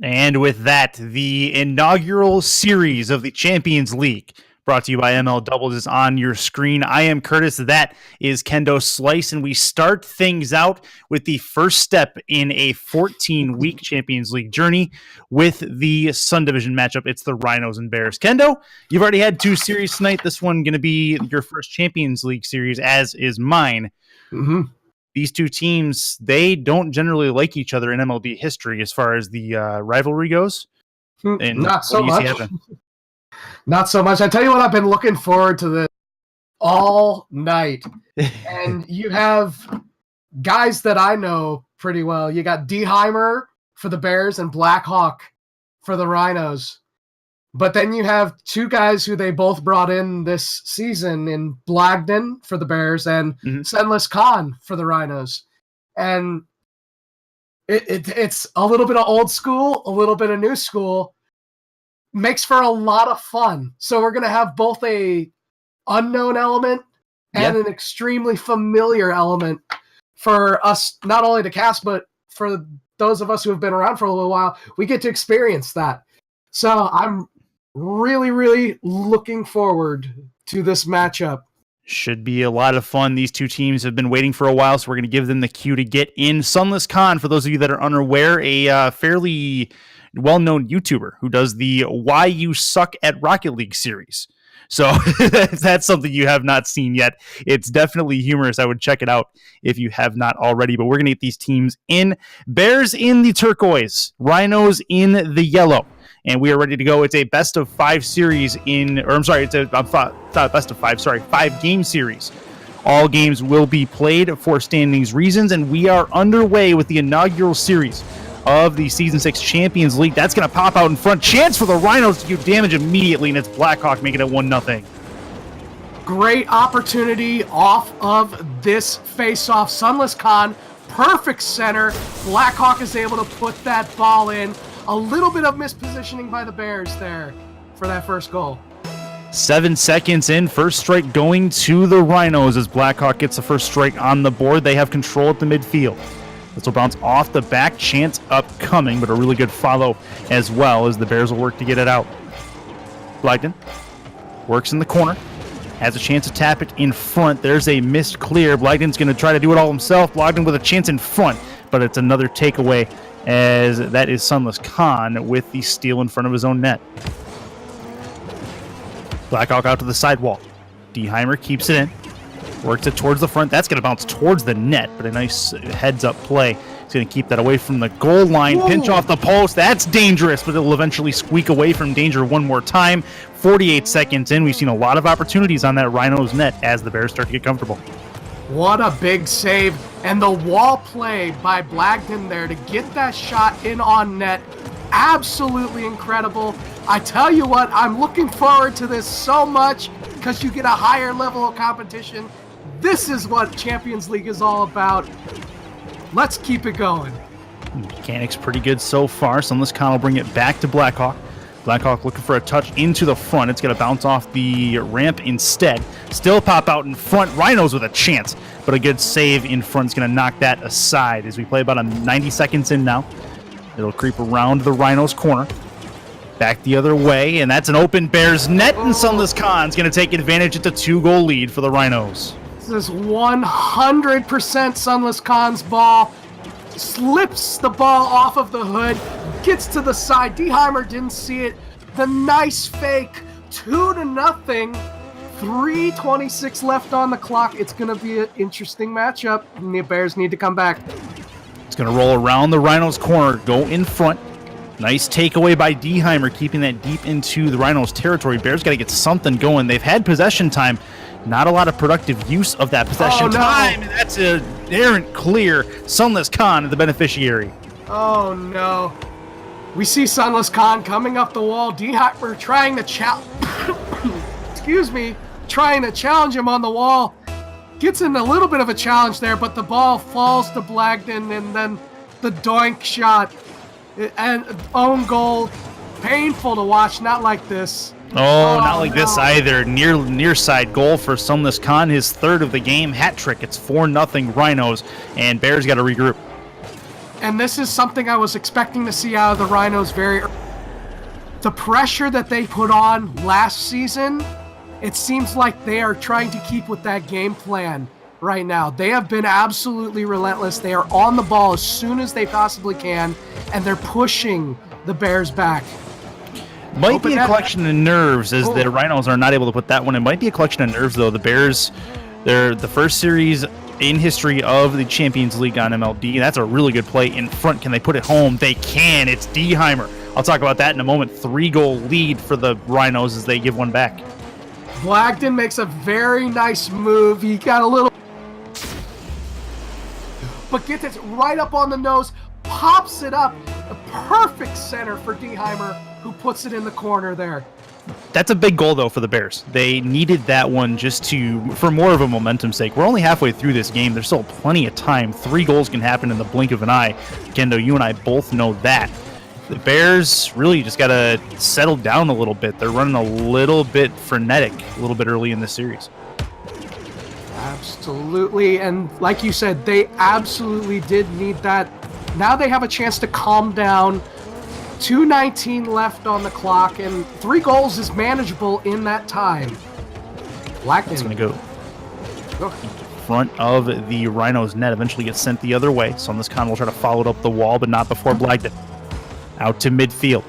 And with that, the inaugural series of the Champions League, brought to you by ML Doubles, is on your screen. I am Curtis. That is Kendo Slice, and we start things out with the first step in a 14-week Champions League journey with the Sun Division matchup. It's the Rhinos and Bears. Kendo, you've already had two series tonight. This one going to be your first Champions League series, as is mine. Mm-hmm. These two teams, they don't generally like each other in MLB history as far as the rivalry goes. And not so much. Not so much. I tell you what, I've been looking forward to this all night. And you have guys that I know pretty well. You got Deheimer for the Bears and Blackhawk for the Rhinos. But then you have two guys who they both brought in this season in Blagden for the Bears and Senless Khan for the Rhinos. And it's a little bit of old school, a little bit of new school. Makes for a lot of fun. So we're going to have both a unknown element and an extremely familiar element for us, not only to cast, but for those of us who have been around for a little while. We get to experience that. So I'm really, really looking forward to this matchup. Should be a lot of fun. These two teams have been waiting for a while, so we're going to give them the cue to get in. Sunless Khan, for those of you that are unaware, a fairly well-known YouTuber who does the Why You Suck at Rocket League series. So if that's something you have not seen yet, it's definitely humorous. I would check it out if you have not already. But we're going to get these teams in. Bears in the turquoise, Rhinos in the yellow. And we are ready to go. It's a best of five series it's a best of five, 5-game series. All games will be played for standings reasons, and we are underway with the inaugural series of the Season 6 Champions League. That's going to pop out in front. Chance for the Rhinos to do damage immediately, and it's Blackhawk making it 1-0. Great opportunity off of this face-off. Sunless Khan, perfect center. Blackhawk is able to put that ball in. A little bit of mispositioning by the Bears there for that first goal. 7 seconds in, first strike going to the Rhinos as Blackhawk gets the first strike on the board. They have control at the midfield. This will bounce off the back, chance upcoming, but a really good follow as well as the Bears will work to get it out. Blagden works in the corner, has a chance to tap it in front. There's a missed clear. Blagden's going to try to do it all himself. Blagden with a chance in front, but it's another takeaway as that is Sunless Khan with the steal in front of his own net. Blackhawk out to the sidewall. Deheimer keeps it in. Works it towards the front. That's going to bounce towards the net, but a nice heads-up play. He's going to keep that away from the goal line. Whoa. Pinch off the post. That's dangerous, but it'll eventually squeak away from danger one more time. 48 seconds in. We've seen a lot of opportunities on that Rhinos net as the Bears start to get comfortable. What a big save. And the wall play by Blagden there to get that shot in on net. Absolutely incredible. I tell you what, I'm looking forward to this so much because you get a higher level of competition. This is what Champions League is all about. Let's keep it going. Mechanics pretty good so far. Sunless Khan will bring it back to Blackhawk. Blackhawk looking for a touch into the front. It's going to bounce off the ramp instead. Still pop out in front. Rhinos with a chance, but a good save in front is going to knock that aside as we play about 90 seconds in now. It'll creep around the Rhinos corner. Back the other way, and that's an open Bears net, and Sunless Khan's going to take advantage. It's a 2-goal lead for the Rhinos. This is 100% Sunless Khan's ball. Slips the ball off of the hood, gets to the side. Deheimer didn't see it. The nice fake, 2-0. 3:26 left on the clock. It's going to be an interesting matchup, and the Bears need to come back. It's going to roll around the Rhinos corner, go in front. Nice takeaway by Deheimer, keeping that deep into the Rhinos' territory. Bears got to get something going. They've had possession time. Not a lot of productive use of that possession time. And that's an errant clear. Sunless Khan, the beneficiary. Oh, no. We see Sunless Khan coming up the wall. Deheimer trying to trying to challenge him on the wall. Gets in a little bit of a challenge there, but the ball falls to Blagden, and then the doink shot. And own goal, painful to watch, not like this. Oh, not like this either. Near side goal for Sunless Khan, his third of the game, hat trick. It's 4-0 Rhinos, and Bears got to regroup. And this is something I was expecting to see out of the Rhinos very early. The pressure that they put on last season, it seems like they are trying to keep with that game plan right now. They have been absolutely relentless. They are on the ball as soon as they possibly can, and they're pushing the Bears back. Might be a collection of nerves as the Rhinos are not able to put that one. It might be a collection of nerves, though. The Bears, they're the first series in history of the Champions League on MLB. That's a really good play in front. Can they put it home? They can. It's Deheimer. I'll talk about that in a moment. 3-goal lead for the Rhinos as they give one back. Blagden makes a very nice move. He got a little... but gets it right up on the nose, pops it up. A perfect center for Deheimer, who puts it in the corner there. That's a big goal, though, for the Bears. They needed that one just for more of a momentum sake. We're only halfway through this game. There's still plenty of time. 3 goals can happen in the blink of an eye. Kendo, you and I both know that. The Bears really just got to settle down a little bit. They're running a little bit frenetic a little bit early in the series. Absolutely, and like you said, they absolutely did need that. Now they have a chance to calm down. 2:19 left on the clock, and 3 goals is manageable in that time. Blackman's going to go front of the Rhinos net, eventually gets sent the other way. So on this con, we'll try to follow it up the wall, but not before Blagden. Out to midfield.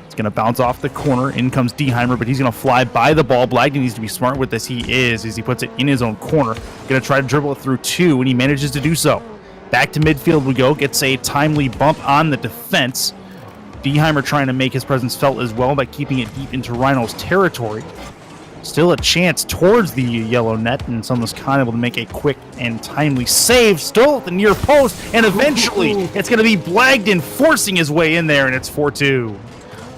It's going to bounce off the corner. In comes Deheimer, but he's going to fly by the ball. Blagden needs to be smart with this. He is, as he puts it in his own corner. Going to try to dribble it through 2, and he manages to do so. Back to midfield we go. Gets a timely bump on the defense. Deheimer trying to make his presence felt as well by keeping it deep into Rhinos territory. Still a chance towards the yellow net, and someone's kind of able to make a quick and timely save. Still at the near post, and eventually it's going to be Blagden forcing his way in there, and it's 4-2.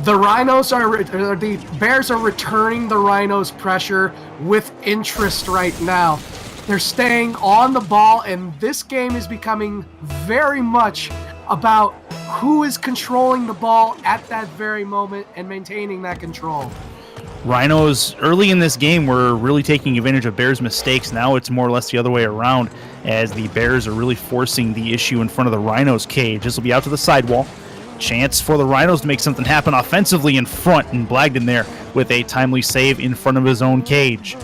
The Bears are returning the Rhinos' pressure with interest right now. They're staying on the ball, and this game is becoming very much about who is controlling the ball at that very moment and maintaining that control. Rhinos early in this game were really taking advantage of Bears' mistakes. Now it's more or less the other way around as the Bears are really forcing the issue in front of the Rhinos' cage. This will be out to the sidewall. Chance for the Rhinos to make something happen offensively in front, and Blagden there with a timely save in front of his own cage.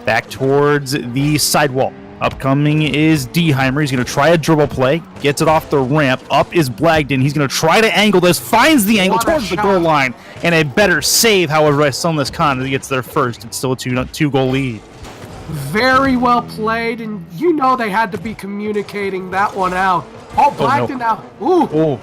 Back towards the sidewall. Upcoming is Deheimer. He's going to try a dribble play. Gets it off the ramp. Up is Blagden. He's going to try to angle this. Finds the angle towards the goal line. And a better save, however, by Sunless Khan as he gets there first. It's still a 2-goal lead. Very well played, and you know they had to be communicating that one out. Oh, Blagden now. Ooh.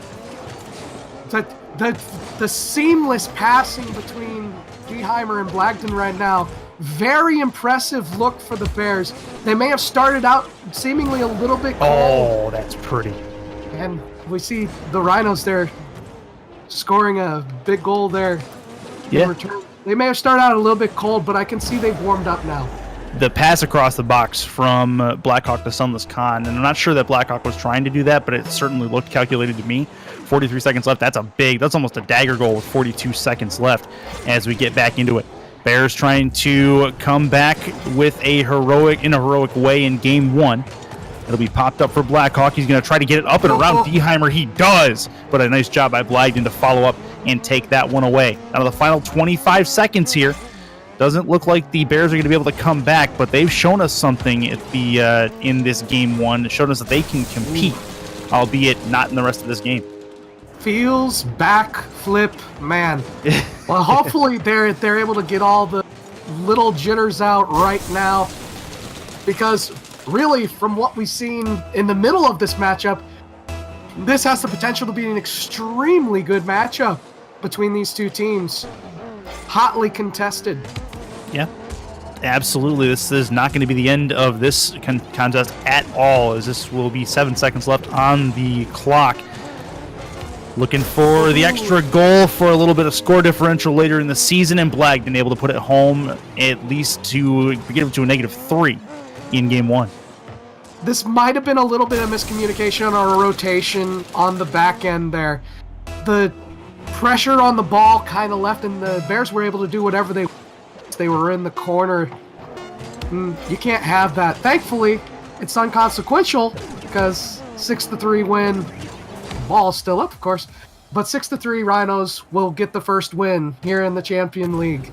The seamless passing between Deheimer and Blagden right now. Very impressive look for the Bears. They may have started out seemingly a little bit cold. Oh, that's pretty. And we see the Rhinos there scoring a big goal there. Yeah. In return. They may have started out a little bit cold, but I can see they've warmed up now. The pass across the box from Blackhawk to Sunless Khan, and I'm not sure that Blackhawk was trying to do that, but it certainly looked calculated to me. 43 seconds left. That's almost a dagger goal with 42 seconds left as we get back into it. Bears trying to come back with in a heroic way in game 1. It'll be popped up for Blackhawk. He's going to try to get it up and around Deheimer. He does, but a nice job by Blagden to follow up and take that one away. Out of the final 25 seconds here, doesn't look like the Bears are going to be able to come back, but they've shown us something in this game 1. Showed us that they can compete, albeit not in the rest of this game. Feels backflip, man. Well, hopefully they're able to get all the little jitters out right now, because really, from what we've seen in the middle of this matchup, this has the potential to be an extremely good matchup between these two teams. Hotly contested. Yeah, absolutely. This is not going to be the end of this contest at all, as this will be 7 seconds left on the clock. Looking for the extra goal for a little bit of score differential later in the season, and Blagden able to put it home at least to get it to a -3 in game 1. This might have been a little bit of miscommunication or a rotation on the back end there. The pressure on the ball kind of left, and the Bears were able to do whatever they were in the corner. You can't have that. Thankfully, it's unconsequential because 6-3 win ball is still up, of course. But 6-3, Rhinos will get the first win here in the Champion League.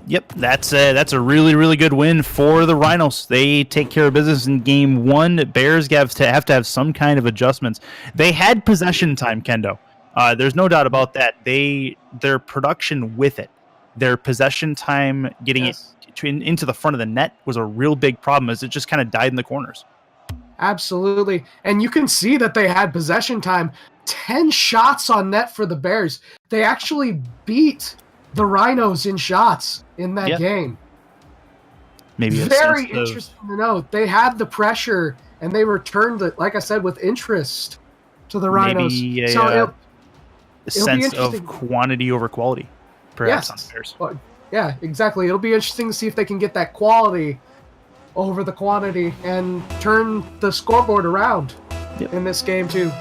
Yep, that's a really, really good win for the Rhinos. They take care of business in game one. Bears have to have some kind of adjustments. They had possession time, Kendo. There's no doubt about that. Their production with it, their possession time getting it into the front of the net was a real big problem, as it just kind of died in the corners. Absolutely. And you can see that they had possession time. 10 shots on net for the Bears. They actually beat the Rhinos in shots in that game. Maybe very interesting to note. They had the pressure and they returned it, like I said, with interest to the Rhinos. Maybe so a sense of quantity over quality, perhaps, on the Bears. Well, yeah, exactly. It'll be interesting to see if they can get that quality over the quantity and turn the scoreboard around in this game too.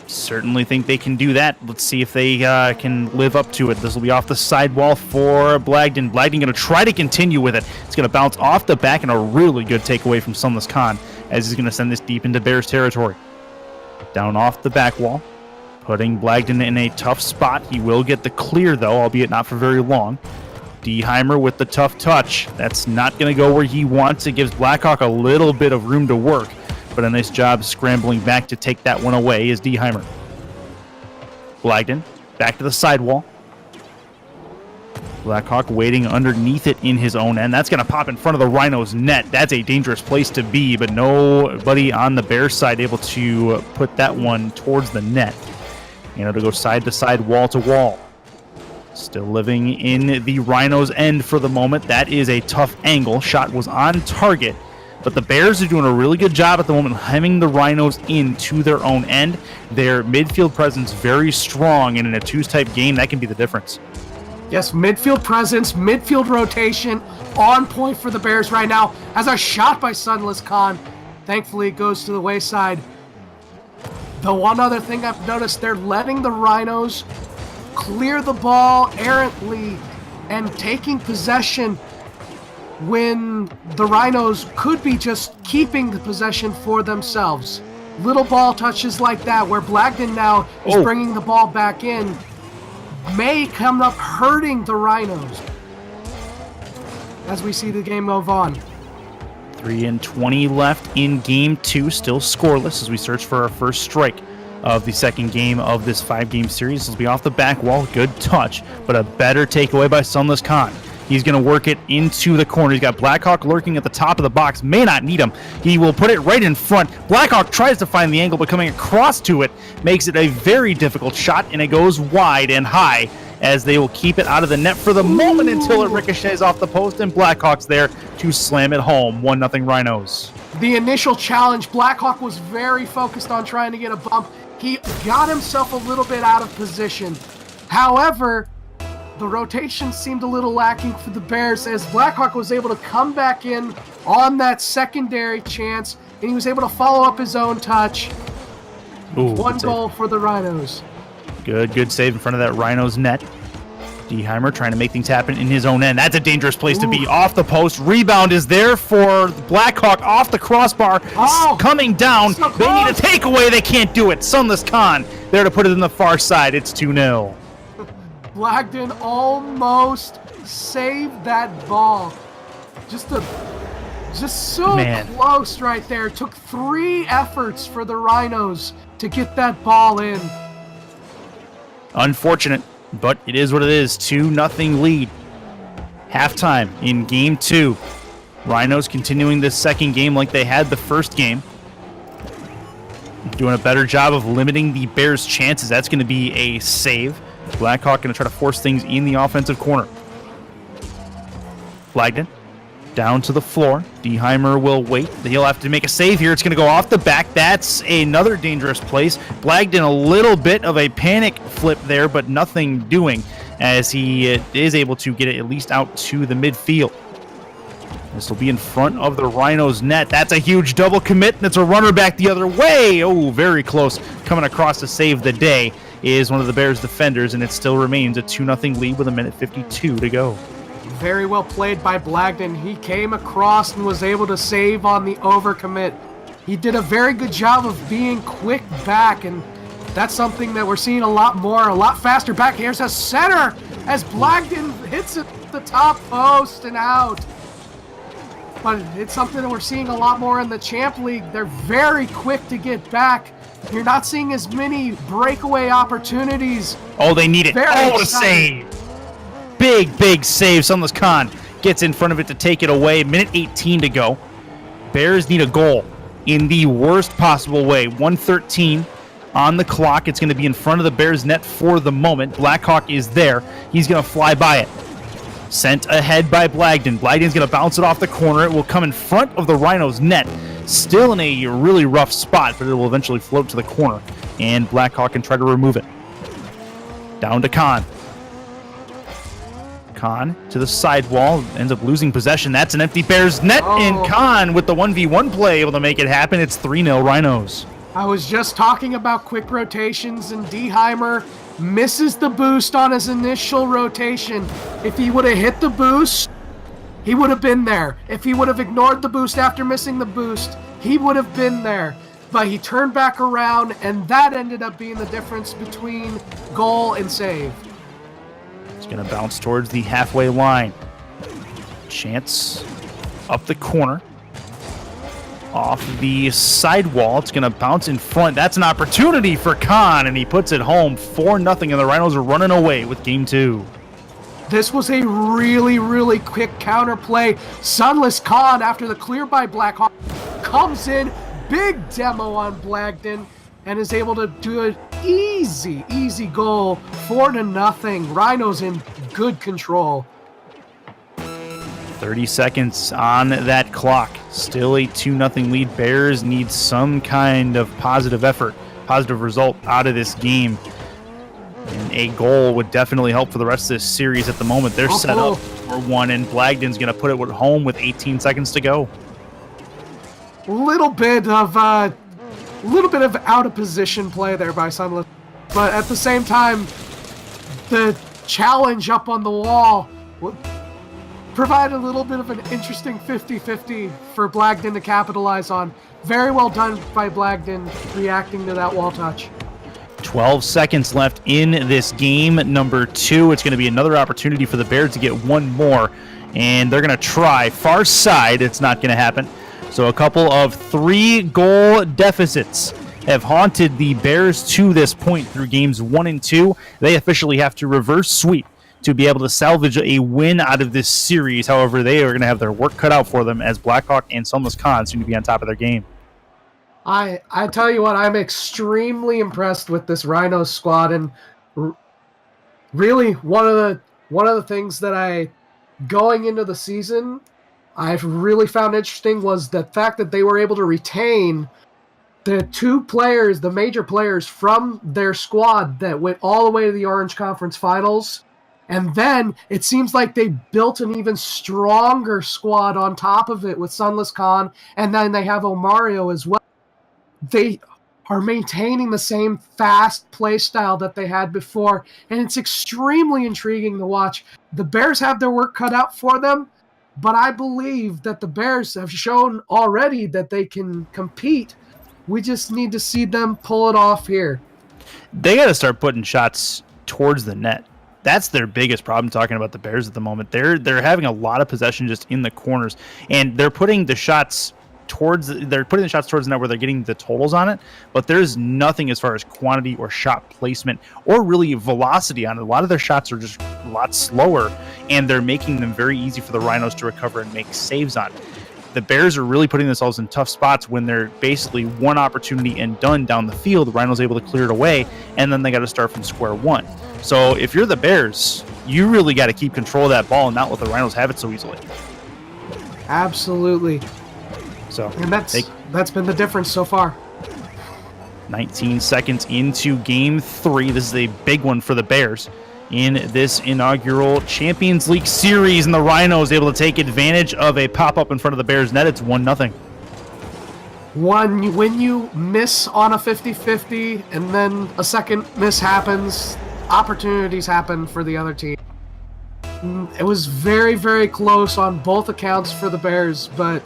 Certainly think they can do that. Let's see if they can live up to it. This will be off the sidewall for Blagden. Blagden going to try to continue with it. It's going to bounce off the back, and a really good takeaway from Sunless Khan, as he's going to send this deep into Bears territory. Down off the back wall, putting Blagden in a tough spot. He will get the clear, though, albeit not for very long. Deheimer with the tough touch. That's not going to go where he wants. It gives Blackhawk a little bit of room to work, but a nice job scrambling back to take that one away is Deheimer. Blagden back to the sidewall. Blackhawk waiting underneath it in his own end. That's going to pop in front of the Rhinos' net. That's a dangerous place to be, but nobody on the Bears side able to put that one towards the net. To go side to side, wall to wall. Still living in the Rhinos' end for the moment. That is a tough angle. Shot was on target, but the Bears are doing a really good job at the moment hemming the Rhinos into their own end. Their midfield presence very strong, and in a twos-type game, that can be the difference. Yes, midfield presence, midfield rotation, on point for the Bears right now. As a shot by Sunless Khan, thankfully it goes to the wayside. The one other thing I've noticed, they're letting the Rhinos clear the ball errantly and taking possession when the Rhinos could be just keeping the possession for themselves. Little ball touches like that, where Blagden now is bringing the ball back in, may come up hurting the Rhinos as we see the game move on. 3:20 left in game two, still scoreless as we search for our first strike of the second game of this 5-game series. This will be off the back wall. Good touch, but a better takeaway by Sunless Khan. He's going to work it into the corner. He's got Blackhawk lurking at the top of the box. May not need him. He will put it right in front. Blackhawk tries to find the angle, but coming across to it makes it a very difficult shot, and it goes wide and high as they will keep it out of the net for the moment until it ricochets off the post, and Blackhawk's there to slam it home. 1-0 Rhinos. The initial challenge, Blackhawk was very focused on trying to get a bump. He got himself a little bit out of position. However, the rotation seemed a little lacking for the Bears as Blackhawk was able to come back in on that secondary chance, and he was able to follow up his own touch. One goal for the Rhinos. Good save in front of that Rhinos net. Deheimer trying to make things happen in his own end. That's a dangerous place to be. Off the post. Rebound is there for Blackhawk off the crossbar. Coming down. So they need a takeaway. They can't do it. Sunless Khan there to put it in the far side. It's 2-0. Blagden almost saved that ball. Just so close right there. It took 3 efforts for the Rhinos to get that ball in. Unfortunate, but it is what it is. 2-0 lead. Halftime in game 2. Rhinos continuing this second game like they had the first game. Doing a better job of limiting the Bears' chances. That's going to be a save. Blackhawk going to try to force things in the offensive corner. Blagden down to the floor. Deheimer will wait. He'll have to make a save here. It's going to go off the back. That's another dangerous place. Blagden a little bit of a panic flip there, but nothing doing as he is able to get it at least out to the midfield. This will be in front of the Rhinos net. That's a huge double commit. That's a runner back the other way. Oh, very close. Coming across to save the day is one of the Bears defenders, and it still remains a 2-0 lead with 1:52 to go. Very well played by Blagden. He came across and was able to save on the overcommit. He did a very good job of being quick back and That's something that we're seeing a lot faster. Back here's a center as Blagden hits it at the top post and out. But it's something that we're seeing a lot more in the Champ League. They're very quick to get back. You're not seeing as many breakaway opportunities. Oh, they need it. What a save. Big save. Sunless Khan gets in front of it to take it away. Minute 18 to go. Bears need a goal in the worst possible way. 1:13 on the clock. It's going to be in front of the Bears net for the moment. Blackhawk is there. He's going to fly by it. Sent ahead by Blagden. Blagden's going to bounce it off the corner. It will come in front of the Rhinos net. Still in a really rough spot, but it will eventually float to the corner. And Blackhawk can try to remove it. Down to Khan. Khan to the sidewall. Ends up losing possession. That's an empty Bears net. And Khan with the 1v1 play able to make it happen. It's 3-0 Rhinos. I was just talking about quick rotations, and Deheimer misses the boost on his initial rotation. If he would have hit the boost, he would have been there. If he would have ignored the boost after missing the boost, he would have been there. But he turned back around, and that ended up being the difference between goal and save. It's going to bounce towards the halfway line. Chance up the corner. Off the sidewall. It's going to bounce in front. That's an opportunity for Khan, and he puts it home 4-0, and the Rhinos are running away with Game 2. This was a really quick counter play. Sunless Khan, after the clear by Blackhawk, comes in, big demo on Blagden, and is able to do an easy goal, 4-0. Rhinos in good control. 30 seconds on that clock. Still a 2-0 lead. Bears need some kind of positive effort, positive result out of this game. And a goal would definitely help for the rest of this series at the moment. They're set up for one, and Blagden's going to put it home with 18 seconds to go. Little bit of out of position play there by Sunless, but at the same time, the challenge up on the wall would provide a little bit of an interesting 50-50 for Blagden to capitalize on. Very well done by Blagden reacting to that wall touch. 12 seconds left in this game number 2. It's going to be another opportunity for the Bears to get one more, and they're going to try. Far side, it's not going to happen. So a couple of 3-goal deficits have haunted the Bears to this point through games 1 and 2. They officially have to reverse sweep to be able to salvage a win out of this series. However, they are going to have their work cut out for them as Blackhawk and Sunless Khan seem to be on top of their game. I tell you what, I'm extremely impressed with this Rhinos squad, and really one of the things that going into the season, I've really found interesting was the fact that they were able to retain the 2 players, the major players from their squad that went all the way to the Orange Conference Finals. And then it seems like they built an even stronger squad on top of it with Sunless Khan, and then they have Omario as well. They are maintaining the same fast play style that they had before, and it's extremely intriguing to watch. The Bears have their work cut out for them, but I believe that the Bears have shown already that they can compete. We just need to see them pull it off here. They got to start putting shots towards the net. That's their biggest problem talking about the Bears at the moment. They're having a lot of possession just in the corners, and they're putting the shots towards the net where they're getting the totals on it, but there's nothing as far as quantity or shot placement or really velocity on it. A lot of their shots are just a lot slower, and they're making them very easy for the Rhinos to recover and make saves on. The Bears are really putting themselves in tough spots when they're basically one opportunity and done down the field. The Rhinos able to clear it away, and then they got to start from square one. So if you're the Bears, you really got to keep control of that ball and not let the Rhinos have it so easily. Absolutely. So, and that's been the difference so far. 19 seconds into Game 3. This is a big one for the Bears in this inaugural Champions League series, and the Rhinos able to take advantage of a pop-up in front of the Bears net. It's 1-0. When you miss on a 50-50 and then a second miss happens, opportunities happen for the other team. It was very, very close on both accounts for the Bears, but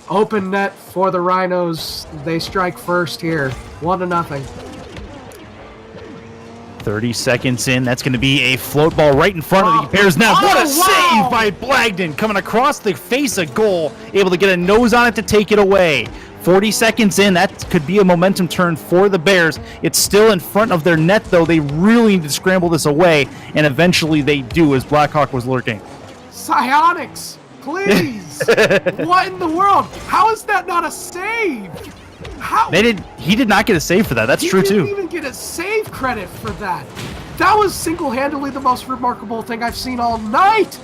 open net for the Rhinos. They strike first here, 1-0. 30 seconds in. That's going to be a float ball right in front of the Bears now. What a save by Blagden, coming across the face of goal, able to get a nose on it to take it away. 40 seconds in, that could be a momentum turn for the Bears. It's still in front of their net, though. They really need to scramble this away, and eventually they do, as Blackhawk was lurking. Psionics, please. What in the world? How is that not a save? How? He did not get a save for that. That's true, too. He didn't even get a save credit for that. That was single-handedly the most remarkable thing I've seen all night.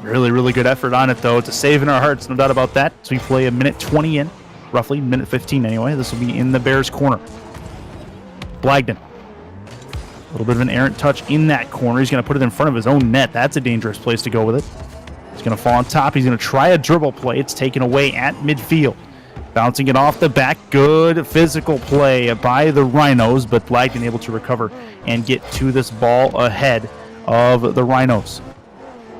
Really, really good effort on it, though. It's a save in our hearts, no doubt about that. So we play a minute 20 in, roughly, minute 15 anyway. This will be in the Bears' corner. Blagden. A little bit of an errant touch in that corner. He's going to put it in front of his own net. That's a dangerous place to go with it. He's going to fall on top. He's going to try a dribble play. It's taken away at midfield. Bouncing it off the back. Good physical play by the Rhinos, but Blagden able to recover and get to this ball ahead of the Rhinos.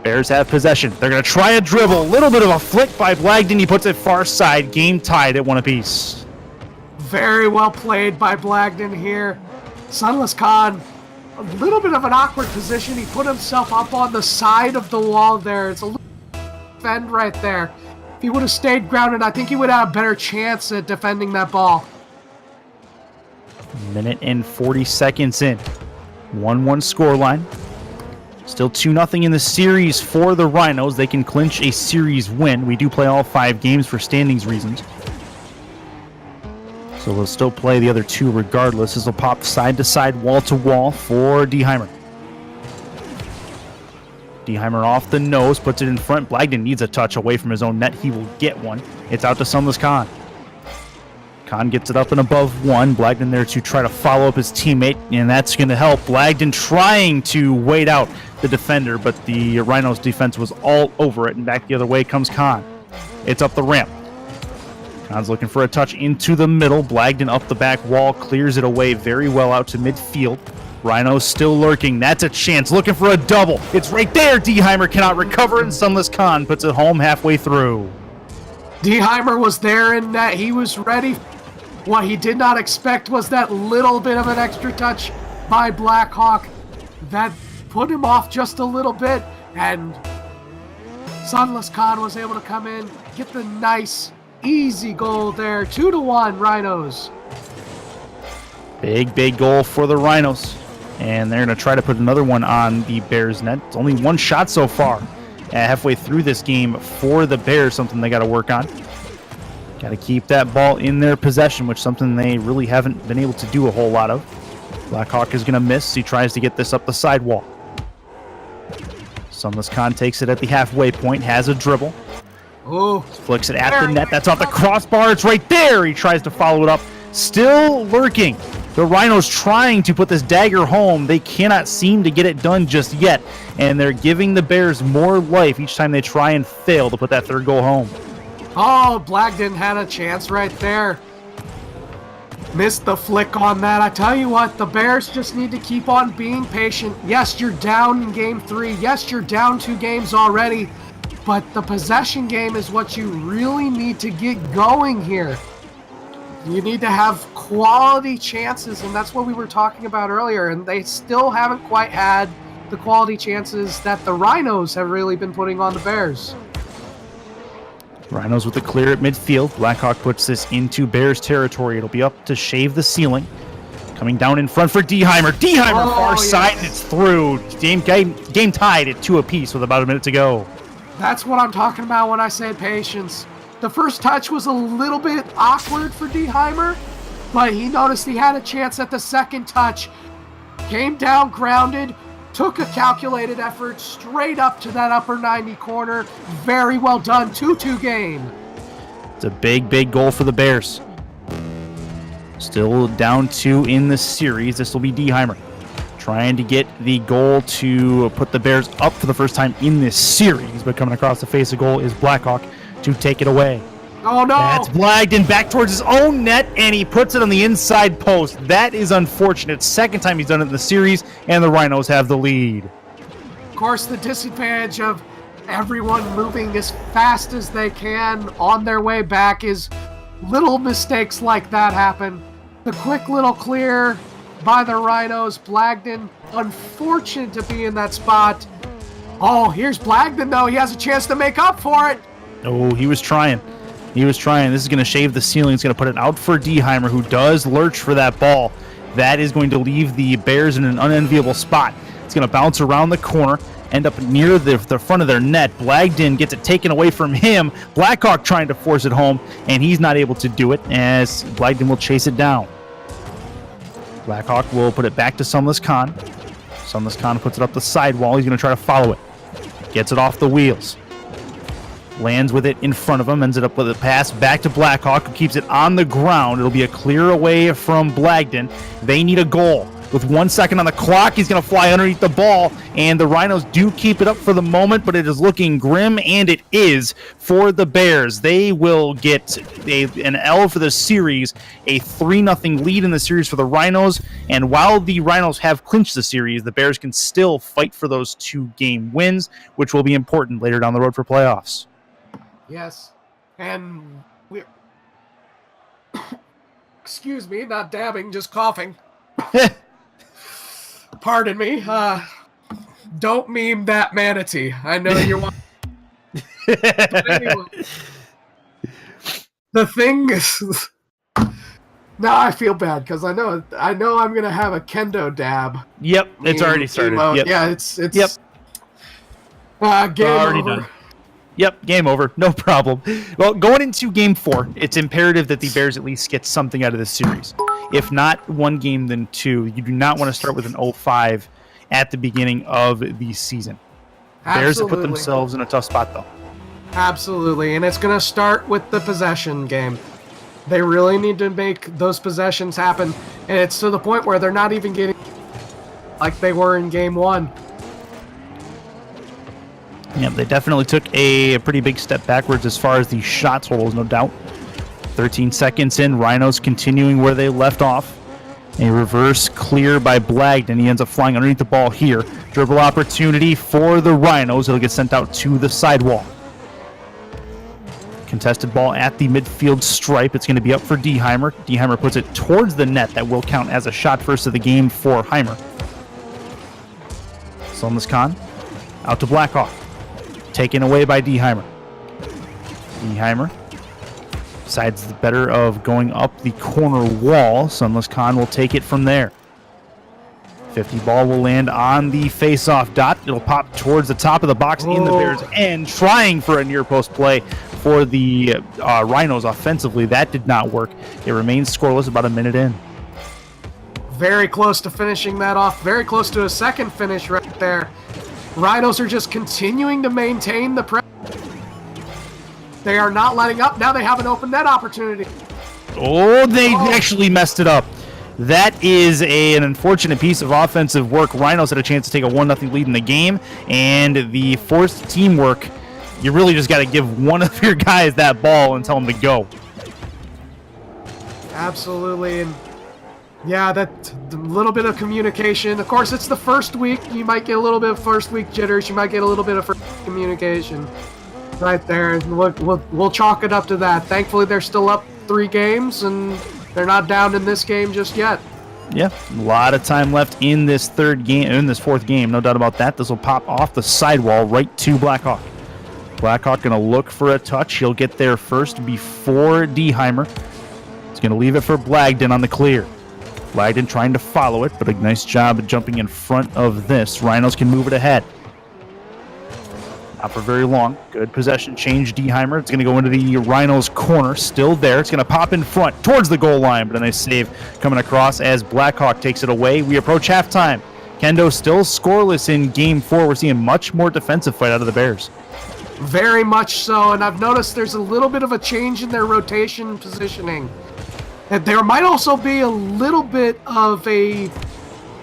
Bears have possession. They're going to try a dribble. A little bit of a flick by Blagden. He puts it far side. Game tied at 1 apiece. Very well played by Blagden here. Sunless Khan, a little bit of an awkward position. He put himself up on the side of the wall there. It's a little defend right there. If he would have stayed grounded, I think he would have a better chance at defending that ball. Minute and 40 seconds in. 1-1 scoreline. Still 2-0 in the series for the Rhinos. They can clinch a series win. We do play all 5 games for standings reasons. So we'll still play the other 2 regardless. This will pop side to side, wall to wall for Deheimer. Deheimer off the nose, puts it in front. Blagden needs a touch away from his own net. He will get one. It's out to Sunless Khan. Khan gets it up and above one. Blagden there to try to follow up his teammate, and that's going to help. Blagden trying to wait out the defender, but the Rhinos defense was all over it, and back the other way comes Khan. It's up the ramp. Khan's looking for a touch into the middle. Blagden up the back wall, clears it away very well out to midfield. Rhinos still lurking. That's a chance. Looking for a double. It's right there. Deheimer cannot recover, and Sunless Khan puts it home halfway through. Deheimer was there in net. He was ready. What he did not expect was that little bit of an extra touch by Blackhawk that put him off just a little bit, and Sunless Khan was able to come in, get the nice, easy goal there. 2-1 Rhinos. Big goal for the Rhinos, and they're going to try to put another one on the Bears net. It's only 1 shot so far halfway through this game for the Bears, something they got to work on. Got to keep that ball in their possession, which is something they really haven't been able to do a whole lot of. Blackhawk is going to miss. He tries to get this up the sidewall. Sunless Khan takes it at the halfway point, has a dribble. Oh, Flicks it at the net. That's off the crossbar. It's right there. He tries to follow it up. Still lurking. The Rhinos trying to put this dagger home. They cannot seem to get it done just yet, and they're giving the Bears more life each time they try and fail to put that 3rd goal home. Oh, Blagden had a chance right there. Missed the flick on that. I tell you what, the Bears just need to keep on being patient. Yes, you're down in game 3. Yes, you're down 2 games already. But the possession game is what you really need to get going here. You need to have quality chances, and that's what we were talking about earlier. And they still haven't quite had the quality chances that the Rhinos have really been putting on the Bears. Rhinos with the clear at midfield. Blackhawk puts this into Bears territory. It'll be up to shave the ceiling. Coming down in front for Deheimer. Deheimer far side, and it's through. Game tied at 2 apiece with about a minute to go. That's what I'm talking about when I say patience. The first touch was a little bit awkward for Deheimer, but he noticed he had a chance at the second touch. Came down grounded, took a calculated effort straight up to that upper 90 corner. Very well done. 2-2 game. It's a big goal for the Bears. Still down 2 in the series. This will be Deheimer trying to get the goal to put the Bears up for the first time in this series, but coming across the face of goal is Blackhawk to take it away. Oh no! That's Blagden back towards his own net, and he puts it on the inside post. That is unfortunate. 2nd time he's done it in the series, and the Rhinos have the lead. Of course, the disadvantage of everyone moving as fast as they can on their way back is little mistakes like that happen. The quick little clear by the Rhinos. Blagden, unfortunate to be in that spot. Oh, here's Blagden, though. He has a chance to make up for it. Oh, he was trying. He was trying. This is going to shave the ceiling. It's going to put it out for Deheimer, who does lurch for that ball. That is going to leave the Bears in an unenviable spot. It's going to bounce around the corner, end up near the front of their net. Blagden gets it taken away from him. Blackhawk trying to force it home, and he's not able to do it as Blagden will chase it down. Blackhawk will put it back to Sunless Khan. Sunless Khan puts it up the sidewall. He's going to try to follow it. Gets it off the wheels. Lands with it in front of him. Ends it up with a pass back to Blackhawk, who keeps it on the ground. It'll be a clear away from Blagden. They need a goal. With 1 second on the clock, he's going to fly underneath the ball, and the Rhinos do keep it up for the moment, but it is looking grim, and it is for the Bears. They will get an L for the series, a 3-0 lead in the series for the Rhinos, and while the Rhinos have clinched the series, the Bears can still fight for those 2-game wins, which will be important later down the road for playoffs. Yes, and we're... Excuse me, not dabbing, just coughing. Pardon me. Don't meme that manatee. I know you want. But anyway, the thing is, now I feel bad because I know I'm gonna have a kendo dab. Yep, it's already started. Yep. Yeah, it's yep. Game already over. Done. Yep, game over. No problem. Well, going into Game 4, it's imperative that the Bears at least get something out of this series. If not one game, then 2. You do not want to start with an 0-5 at the beginning of the season. Absolutely. Bears have put themselves in a tough spot, though. Absolutely, and it's going to start with the possession game. They really need to make those possessions happen, and it's to the point where they're not even getting like they were in Game 1. Yeah, they definitely took a pretty big step backwards as far as the shot totals, no doubt. 13 seconds in, Rhinos continuing where they left off. A reverse clear by Blagden. He ends up flying underneath the ball here. Dribble opportunity for the Rhinos. It'll get sent out to the sidewall. Contested ball at the midfield stripe. It's going to be up for Deheimer. Deheimer puts it towards the net. That will count as a shot first of the game for Heimer. Sunless Khan out to Blackhawk. Taken away by Deheimer. Deheimer decides the better of going up the corner wall. Sunless Khan will take it from there. 50 ball will land on the face-off dot. It'll pop towards the top of the box in the Bears' end, trying for a near-post play for the Rhinos offensively. That did not work. It remains scoreless about a minute in. Very close to finishing that off. Very close to a second finish right there. Rhinos are just continuing to maintain the pressure. They are not letting up. Now they have an open net opportunity. Oh, they actually messed it up. That is an unfortunate piece of offensive work. Rhinos had a chance to take a 1-0 lead in the game, and the forced teamwork, you really just got to give one of your guys that ball and tell them to go. Absolutely, and yeah, that little bit of communication. Of course, it's the first week. You might get a little bit of first week jitters. You might get a little bit of first communication right there. We'll chalk it up to that. Thankfully, they're still up 3 games, and they're not down in this game just yet. Yeah, a lot of time left in this fourth game. No doubt about that. This will pop off the sidewall right to Blackhawk. Blackhawk going to look for a touch. He'll get there first before Deheimer. He's going to leave it for Blagden on the clear. Blagden trying to follow it, but a nice job of jumping in front of this. Rhinos can move it ahead. Not for very long. Good possession change, Deheimer. It's going to go into the Rhinos' corner. Still there. It's going to pop in front towards the goal line, but a nice save coming across as Blackhawk takes it away. We approach halftime. Kendo still scoreless in Game 4. We're seeing much more defensive fight out of the Bears. Very much so, and I've noticed there's a little bit of a change in their rotation positioning. And there might also be a little bit of a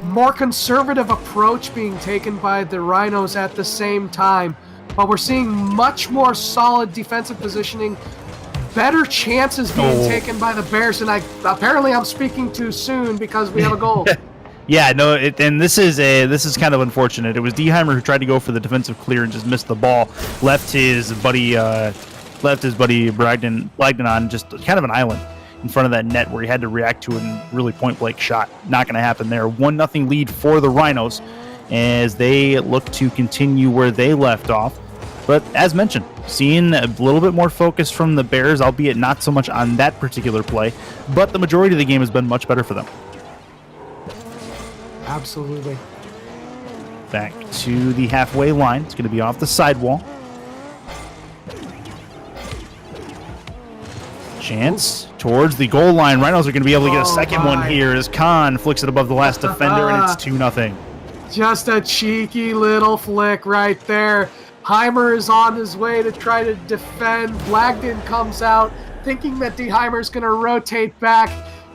more conservative approach being taken by the Rhinos at the same time. But we're seeing much more solid defensive positioning, better chances being taken by the Bears, and apparently I'm speaking too soon because we have a goal. Yeah, no, and this is kind of unfortunate. It was Deheimer who tried to go for the defensive clear and just missed the ball. Left his buddy Blagden on just kind of an island. in front of that net where he had to react to a really point-blank shot. Not going to happen there. 1-0 lead for the Rhinos as they look to continue where they left off. But as mentioned, seeing a little bit more focus from the Bears, albeit not so much on that particular play, but the majority of the game has been much better for them. Absolutely. Back to the halfway line. It's going to be off the sidewall. Chance towards the goal line. Rhinos are going to be able to get a second one here as Khan flicks it above the last defender, and it's 2-0. Just a cheeky little flick right there. Heimer is on his way to try to defend. Blagden comes out thinking that Heimer's going to rotate back.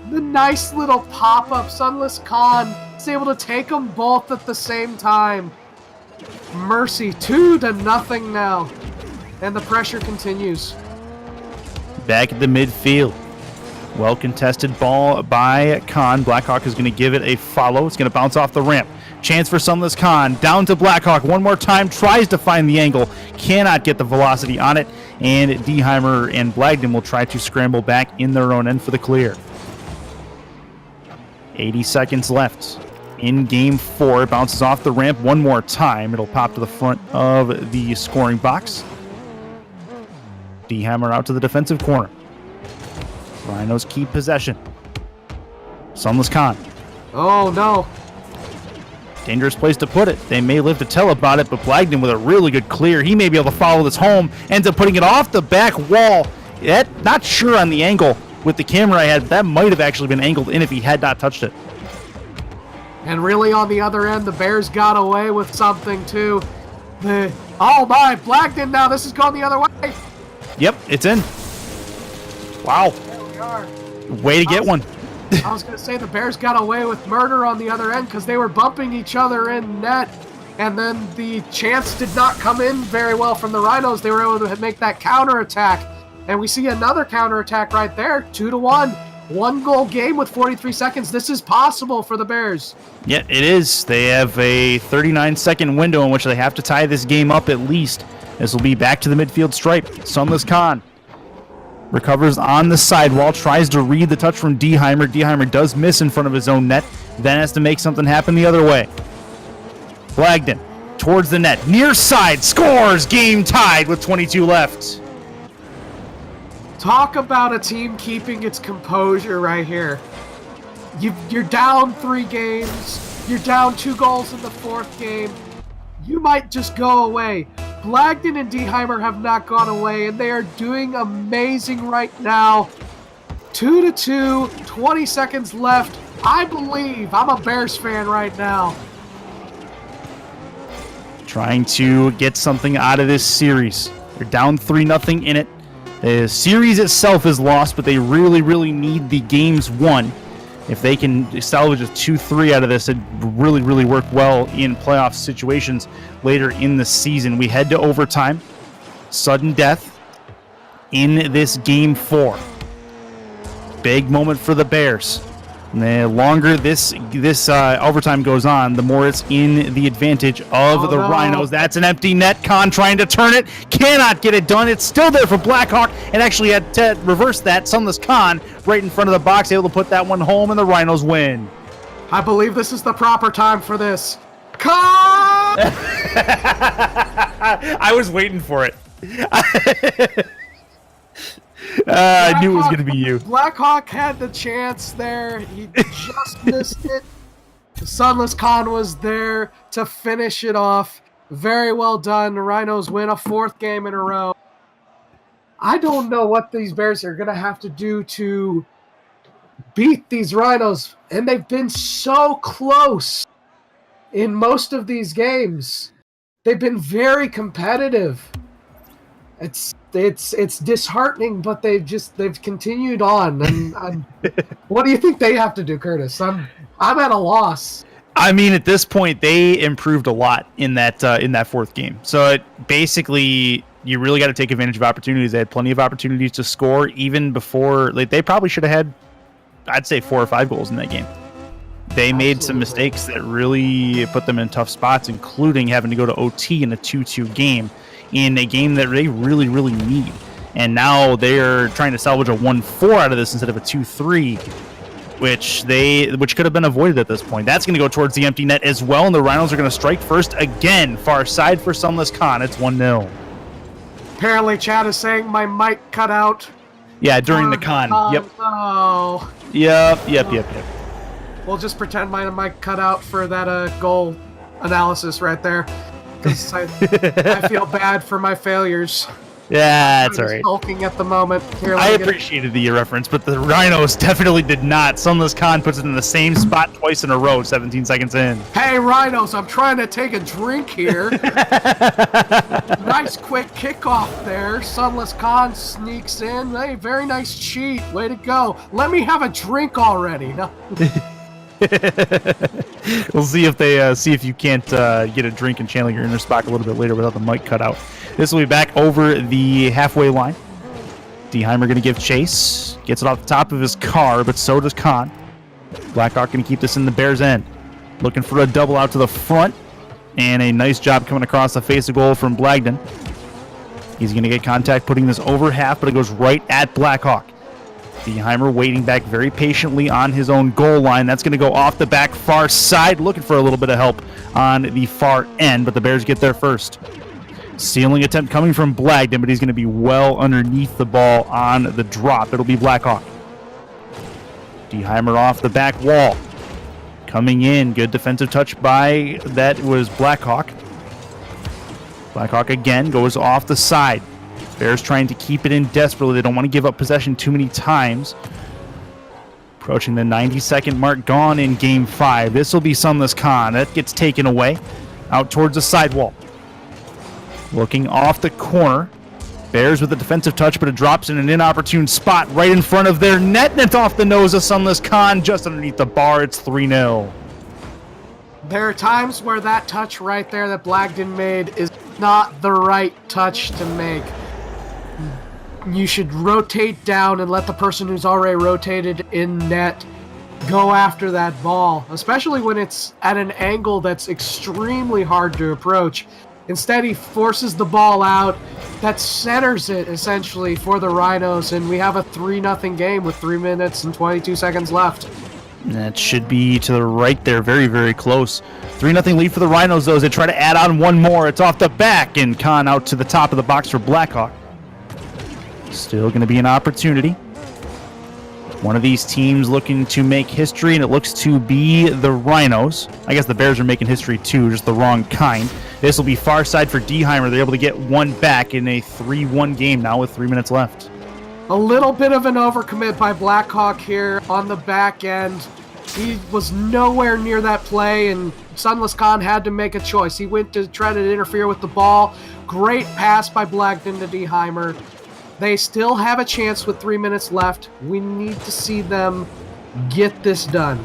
The nice little pop-up. Sunless Khan is able to take them both at the same time. Mercy, 2-0 now. And the pressure continues. Back at the midfield. Well contested ball by Khan. Blackhawk is going to give it a follow. It's going to bounce off the ramp. Chance for Sunless Khan. Down to Blackhawk one more time. Tries to find the angle. Cannot get the velocity on it. And Heimer and Blagden will try to scramble back in their own end for the clear. 80 seconds left in game 4. It bounces off the ramp one more time. It'll pop to the front of the scoring box. Heimer out to the defensive corner. Rhinos keep possession. Sunless Khan. Oh, no. Dangerous place to put it. They may live to tell about it, but Blagden with a really good clear. He may be able to follow this home. Ends up putting it off the back wall. Not sure on the angle with the camera I had, but that might have actually been angled in if he had not touched it. And really on the other end, the Bears got away with something too. Oh my, Blagden now, this is going the other way. Yep, it's in. Wow. There we are. Way to get one. I was going to say the Bears got away with murder on the other end because they were bumping each other in net. And then the chance did not come in very well from the Rhinos. They were able to make that counterattack. And we see another counterattack right there, 2-1. 1 goal game with 43 seconds. This is possible for the Bears. Yeah, it is. They have a 39-second window in which they have to tie this game up at least. This will be back to the midfield stripe. Sunless Khan recovers on the sidewall, tries to read the touch from Heimer. Heimer does miss in front of his own net, then has to make something happen the other way. Blagden towards the net, near side, scores! Game tied with 22 left. Talk about a team keeping its composure right here. You're down 3 games. You're down 2 goals in the 4th game. You might just go away. Blagden and Heimer have not gone away, and they are doing amazing right now. 2-2, 20 seconds left. I believe. I'm a Bears fan right now. Trying to get something out of this series. They're down 3-0 in it. The series itself is lost, but they really, really need the games won. If they can salvage a 2-3 out of this, it'd really, really work well in playoff situations later in the season. We head to overtime. Sudden death in this game 4. Big moment for the Bears. And the longer this overtime goes on, the more it's in the advantage of the Rhinos. That's an empty net. Khan trying to turn it. Cannot get it done. It's still there for Blackhawk. And actually had to reverse that. Sunless Khan right in front of the box, able to put that one home, and the Rhinos win. I believe this is the proper time for this. Khan! I was waiting for it. I knew it was going to be you. Blackhawk had the chance there. He just missed it. Sunless Khan was there to finish it off. Very well done. The Rhinos win a 4th game in a row. I don't know what these Bears are going to have to do to beat these Rhinos. And they've been so close in most of these games. They've been very competitive. It's disheartening, but they've continued on. And what do you think they have to do, Curtis? I'm at a loss. I mean, at this point, they improved a lot in that 4th game. So basically, you really got to take advantage of opportunities. They had plenty of opportunities to score even before. They probably should have had, I'd say, 4 or 5 goals in that game. They made some mistakes that really put them in tough spots, including having to go to OT in a 2-2 game, in a game that they really, really need. And now they're trying to salvage a 1-4 out of this instead of a 2-3, which could have been avoided at this point. That's going to go towards the empty net as well, and the Rhinos are going to strike first again. Far side for Sunless Khan. It's 1-0. Apparently, Chad is saying my mic cut out. Yeah, during the con. Yep. Oh. Yep. We'll just pretend my mic cut out for that goal analysis right there. Because I feel bad for my failures. Yeah, that's all right. Sulking at the moment. Here, I appreciated the reference, but the Rhinos definitely did not. Sunless Khan puts it in the same spot twice in a row, 17 seconds in. Hey, Rhinos, I'm trying to take a drink here. Nice quick kickoff there. Sunless Khan sneaks in. Hey, very nice cheat. Way to go. Let me have a drink already. No. We'll see if you can't get a drink and channel your inner Spock a little bit later without the mic cut out. This will be back over the halfway line. Deheimer going to give chase. Gets it off the top of his car, but so does Khan. Blackhawk going to keep this in the Bears' end. Looking for a double out to the front. And a nice job coming across the face of goal from Blagden. He's going to get contact, putting this over half, but it goes right at Blackhawk. Deheimer waiting back very patiently on his own goal line. That's going to go off the back far side, looking for a little bit of help on the far end, but the Bears get there first. Stealing attempt coming from Blagden, but he's going to be well underneath the ball on the drop. It'll be Blackhawk. Deheimer off the back wall. Coming in, good defensive touch by, that was Blackhawk. Blackhawk again goes off the side. Bears trying to keep it in desperately. They don't want to give up possession too many times. Approaching the 90-second mark, gone in Game 5. This will be Sunless Khan. That gets taken away out towards the sidewall. Looking off the corner. Bears with a defensive touch, but it drops in an inopportune spot right in front of their net, and it's off the nose of Sunless Khan just underneath the bar. It's 3-0. There are times where that touch right there that Blagden made is not the right touch to make. You should rotate down and let the person who's already rotated in net go after that ball, especially when it's at an angle that's extremely hard to approach. Instead, he forces the ball out. That centers it, essentially, for the Rhinos, and we have a 3-0 game with 3 minutes and 22 seconds left. That should be to the right there, very, very close. 3-0 lead for the Rhinos, though, as they try to add on one more. It's off the back, and Khan out to the top of the box for Blackhawk. Still going to be an opportunity. One of these teams looking to make history, and it looks to be the Rhinos. I guess the Bears are making history too, just the wrong kind. This will be far side for Deheimer. They're able to get one back in a 3-1 game now with 3 minutes left. A little bit of an overcommit by Blackhawk here on the back end. He was nowhere near that play, and Sunless Khan had to make a choice. He went to try to interfere with the ball. Great pass by Blagden to Deheimer. They still have a chance with 3 minutes left. We need to see them get this done.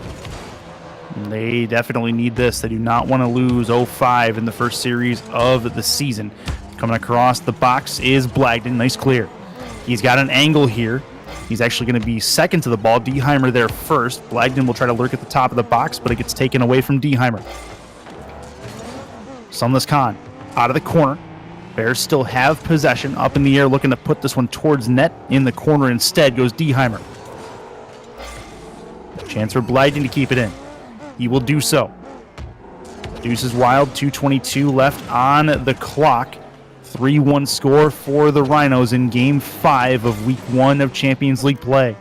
They definitely need this. They do not want to lose 0-5 in the first series of the season. Coming across the box is Blagden. Nice clear. He's got an angle here. He's actually going to be second to the ball. Deheimer there first. Blagden will try to lurk at the top of the box, but it gets taken away from Deheimer. Sunless Khan out of the corner. Bears still have possession, up in the air, looking to put this one towards net. In the corner instead goes Deheimer. Chance for Blagden to keep it in. He will do so. Deuce is wild, 2:22 left on the clock. 3-1 score for the Rhinos in Game 5 of Week 1 of Champions League play.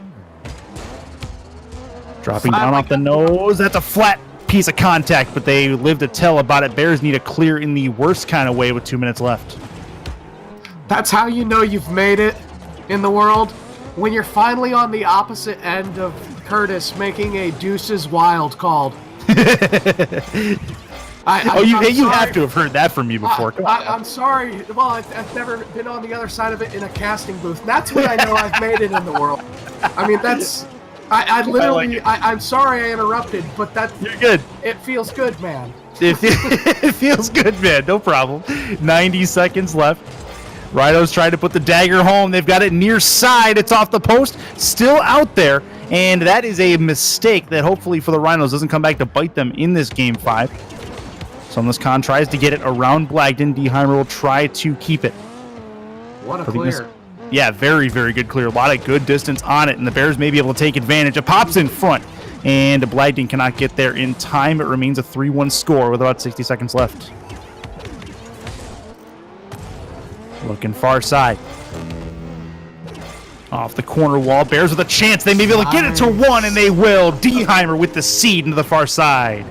Dropping down off the nose. That's a flat piece of contact, but they live to tell about it. Bears need a clear in the worst kind of way with 2 minutes left. That's how you know you've made it in the world. When you're finally on the opposite end of Curtis making a deuces wild called. You have to have heard that from me before. I'm sorry. Well, I've never been on the other side of it in a casting booth. That's when I know I've made it in the world. I mean, that's... I literally, I'm sorry I interrupted, but you're good. It feels good, man. It feels good, man. No problem. 90 seconds left. Rhinos trying to put the dagger home. They've got it near side. It's off the post. Still out there. And that is a mistake that hopefully for the Rhinos doesn't come back to bite them in this Game 5. Sunless Khan tries to get it around Blagden. Deheimer will try to keep it. What a clear. Yeah, very, very good clear. A lot of good distance on it, and the Bears may be able to take advantage. It pops in front, and Blagden cannot get there in time. It remains a 3-1 score with about 60 seconds left. Looking far side. Off the corner wall. Bears with a chance. They may be able to get it to one, and they will. Deheimer with the seed into the far side.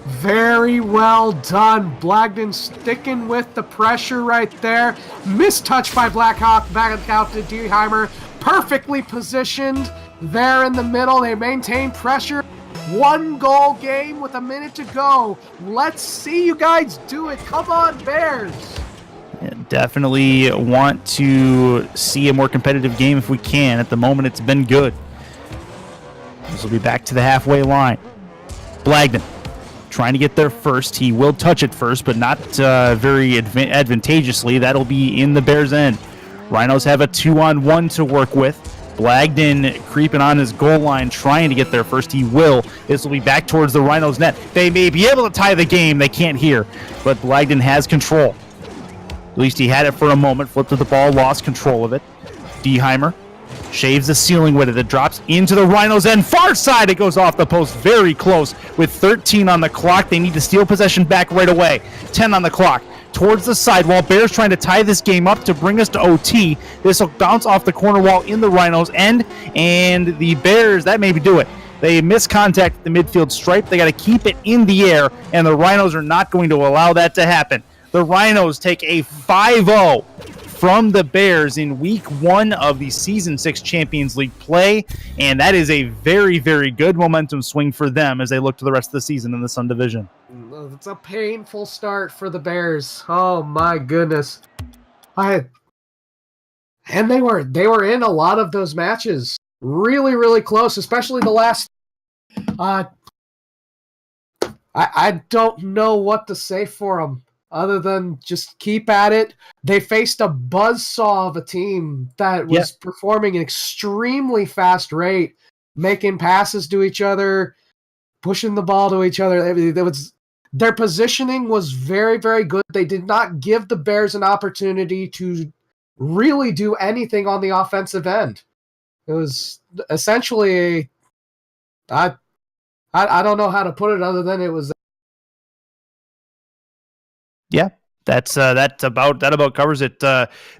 Very well done. Blagden sticking with the pressure right there. Mistouch by Blackhawk. Back out to Deheimer. Perfectly positioned there in the middle. They maintain pressure. 1-goal game with a minute to go. Let's see you guys do it. Come on, Bears. Yeah, definitely want to see a more competitive game if we can. At the moment, it's been good. This will be back to the halfway line. Blagden trying to get there first. He will touch it first, but not very advantageously. That'll be in the Bears' end. Rhinos have a 2-on-1 to work with. Blagden creeping on his goal line, trying to get there first. He will. This will be back towards the Rhinos' net. They may be able to tie the game. They can't here, but Blagden has control. At least he had it for a moment. Flipped to the ball, lost control of it. Deheimer shaves the ceiling with it. It drops into the Rhinos' end. Far side, it goes off the post. Very close. With 13 on the clock, they need to steal possession back right away. 10 on the clock. Towards the sidewall. Bears trying to tie this game up to bring us to OT. This will bounce off the corner wall in the Rhinos' end. And the Bears, that maybe do it. They miss contact at the midfield stripe. They got to keep it in the air, and the Rhinos are not going to allow that to happen. The Rhinos take a 5-0 from the Bears in week 1 of the Season 6 Champions League play, and that is a very, very good momentum swing for them as they look to the rest of the season in the Sun Division. It's a painful start for the Bears. Oh my goodness. And they were in a lot of those matches. Really, really close, especially the last I don't know what to say for them other than just keep at it. They faced a buzzsaw of a team that was performing at an extremely fast rate, making passes to each other, pushing the ball to each other. Their positioning was very, very good. They did not give the Bears an opportunity to really do anything on the offensive end. It was essentially I don't know how to put it other than it was. Yeah, that about covers it.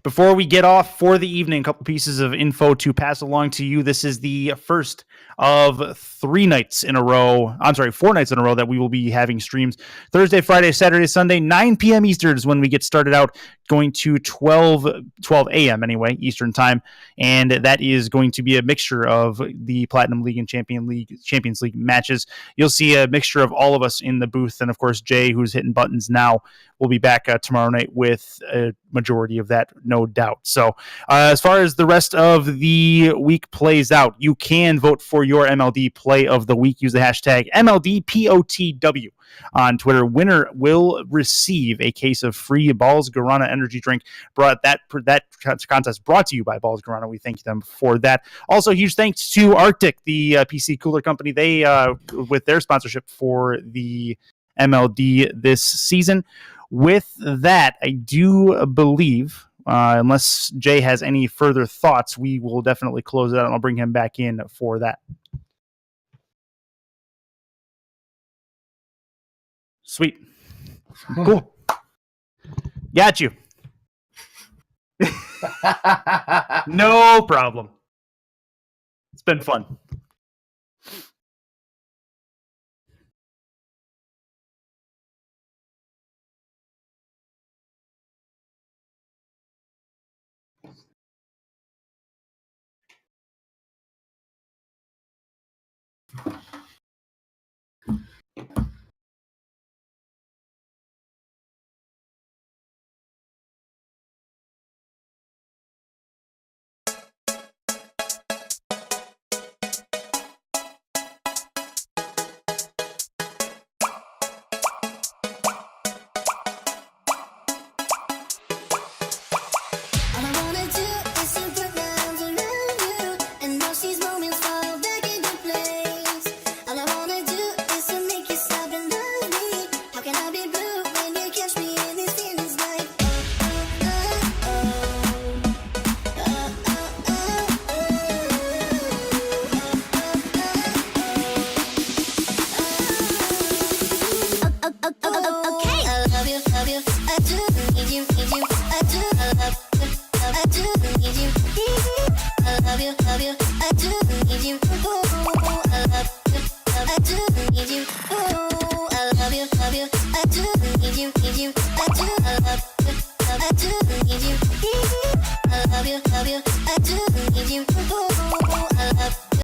Before we get off for the evening, a couple pieces of info to pass along to you. This is the first of 4 nights in a row that we will be having streams. Thursday, Friday, Saturday, Sunday, 9 p.m. Eastern is when we get started out, going to 12 a.m. anyway, Eastern time. And that is going to be a mixture of the Platinum League and Champions League matches. You'll see a mixture of all of us in the booth. And of course, Jay, who's hitting buttons now, will be back tomorrow night with a majority of that, no doubt. So as far as the rest of the week plays out, you can vote for your MLD play of the week. Use the hashtag MLDPOTW on Twitter. Winner will receive a case of free Balls Guarana energy drink. That contest brought to you by Balls Guarana. We thank them for that. Also, huge thanks to Arctic, the PC cooler company. They with their sponsorship for the MLD this season. With that, I do believe, unless Jay has any further thoughts, we will definitely close it out, and I'll bring him back in for that. Sweet. Cool. Got you. No problem. It's been fun.